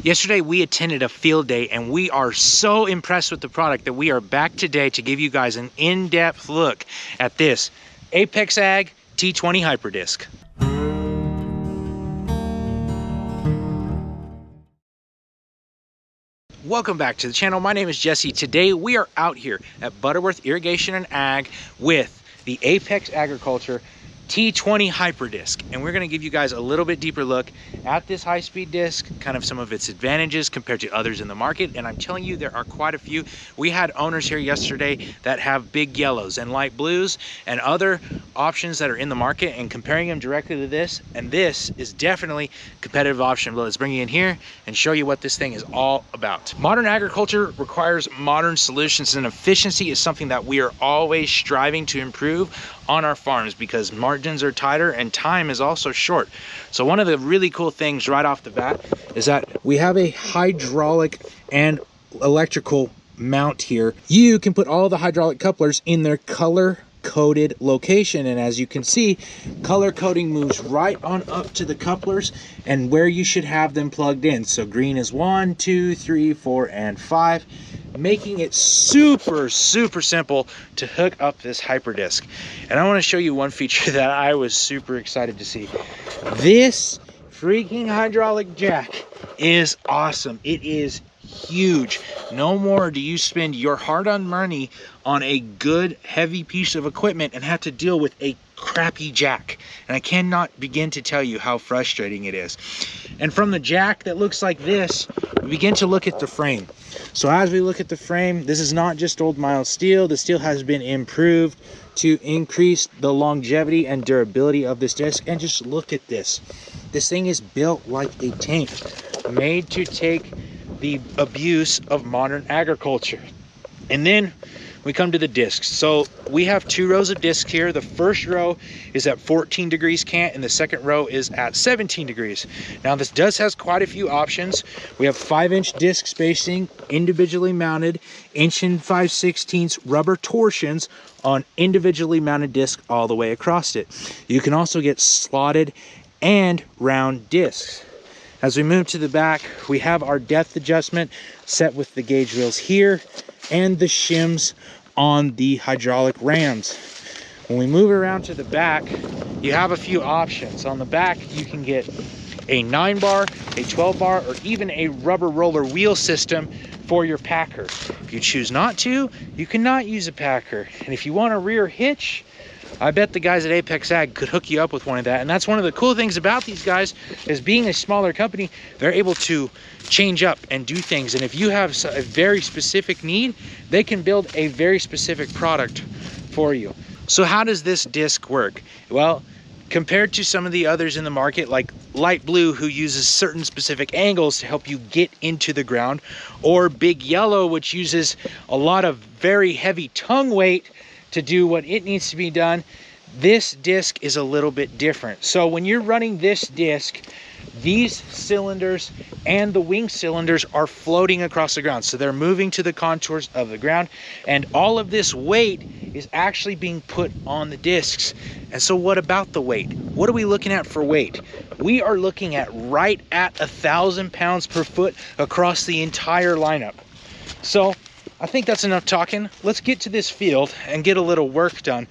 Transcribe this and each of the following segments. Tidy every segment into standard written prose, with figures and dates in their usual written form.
Yesterday we attended a field day and we are so impressed with the product that we are back today to give you guys an in-depth look at this Apex Ag T20 Hyper Disc. Welcome back to the channel. My name is Jesse. Today we are out here at Butterworth Irrigation and Ag with the Apex Agriculture T20 Hyper Disc, and we're going to give you guys a little bit deeper look at this high-speed disc, kind of some of its advantages compared to others in the market. And I'm telling you, there are quite a few. We had owners here yesterday that have big yellows and light blues and other options that are in the market, and comparing them directly to this, and this is definitely a competitive option. But let's bring you in here and show you what this thing is all about. Modern agriculture requires modern solutions, and efficiency is something that we are always striving to improve on our farms because margins are tighter and time is also short. So one of the really cool things right off the bat is that we have a hydraulic and electrical mount here. You can put all the hydraulic couplers in their color coded location, and as you can see, color coding moves right on up to the couplers and where you should have them plugged in. So green is 1, 2, 3, 4, and 5, making it super simple to hook up this hyper disc. And I want to show you one feature that I was super excited to see. This freaking hydraulic jack is awesome. It is huge. No more do you spend your hard-earned money on a good heavy piece of equipment and have to deal with a crappy jack. And I cannot begin to tell you how frustrating it is. And from the jack that looks like this, we begin to look at the frame. So as we look at the frame, this is not just old mild steel. The steel has been improved to increase the longevity and durability of this disc. And just look at this. This thing is built like a tank, made to take the abuse of modern agriculture. And then we come to the discs. So we have 2 rows of discs here. The first row is at 14 degrees cant and the second row is at 17 degrees. Now this does has quite a few options. We have 5-inch disc spacing, individually mounted, 1 5/16 rubber torsions on individually mounted disc all the way across it. You can also get slotted and round discs. As we move to the back, we have our depth adjustment set with the gauge wheels here and the shims on the hydraulic rams. When we move around to the back, you have a few options. On the back, you can get a 9-bar, a 12-bar, or even a rubber roller wheel system for your packer. If you choose not to, you cannot use a packer. And if you want a rear hitch, I bet the guys at Apex Ag could hook you up with one of that. And that's one of the cool things about these guys, is being a smaller company, they're able to change up and do things. And if you have a very specific need, they can build a very specific product for you. So how does this disc work? Well, compared to some of the others in the market, like light blue, who uses certain specific angles to help you get into the ground, or big yellow, which uses a lot of very heavy tongue weight to do what it needs to be done, this disc is a little bit different. So when you're running this disc, these cylinders and the wing cylinders are floating across the ground. So they're moving to the contours of the ground, and all of this weight is actually being put on the discs. And so what about the weight? What are we looking at for weight? We are looking at right at 1,000 pounds per foot across the entire lineup. So I think that's enough talking. Let's get to this field and get a little work done.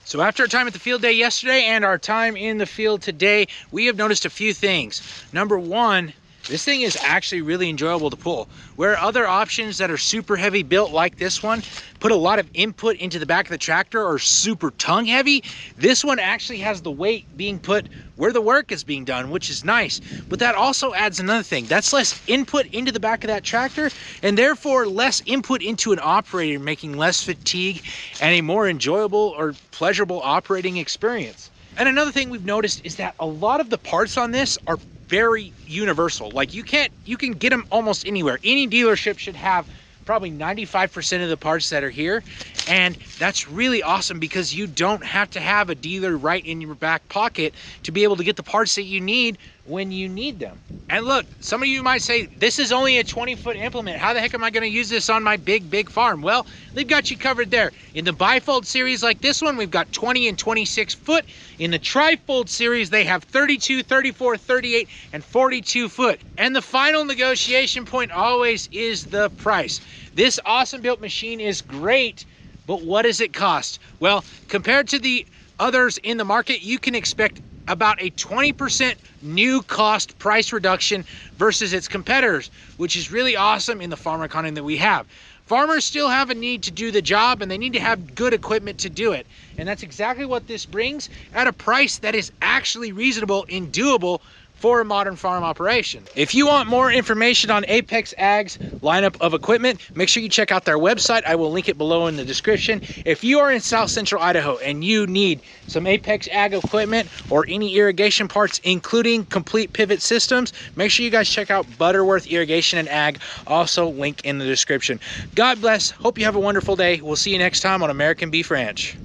So after our time at the field day yesterday and our time in the field today, we have noticed a few things. Number one, this thing is actually really enjoyable to pull. Where other options that are super heavy built like this one put a lot of input into the back of the tractor or super tongue heavy, this one actually has the weight being put where the work is being done, which is nice. But that also adds another thing. That's less input into the back of that tractor and therefore less input into an operator, making less fatigue and a more enjoyable or pleasurable operating experience. And another thing we've noticed is that a lot of the parts on this are very universal. Like you can get them almost anywhere. Any dealership should have probably 95% of the parts that are here. And that's really awesome because you don't have to have a dealer right in your back pocket to be able to get the parts that you need when you need them. And look, some of you might say, this is only a 20-foot implement. How the heck am I gonna use this on my big farm? Well, they've got you covered there. In the bifold series like this one, we've got 20 and 26 foot. In the trifold series, they have 32, 34, 38, and 42 foot. And the final negotiation point always is the price. This awesome built machine is great, but what does it cost? Well, compared to the others in the market, you can expect about a 20% new cost price reduction versus its competitors, which is really awesome in the farmer economy that we have. Farmers still have a need to do the job and they need to have good equipment to do it. And that's exactly what this brings at a price that is actually reasonable and doable for a modern farm operation. If you want more information on Apex Ag's lineup of equipment, make sure you check out their website. I will link it below in the description. If you are in South Central Idaho and you need some Apex Ag equipment or any irrigation parts, including complete pivot systems, make sure you guys check out Butterworth Irrigation and Ag, also link in the description. God bless. Hope you have a wonderful day. We'll see you next time on American Beef Ranch.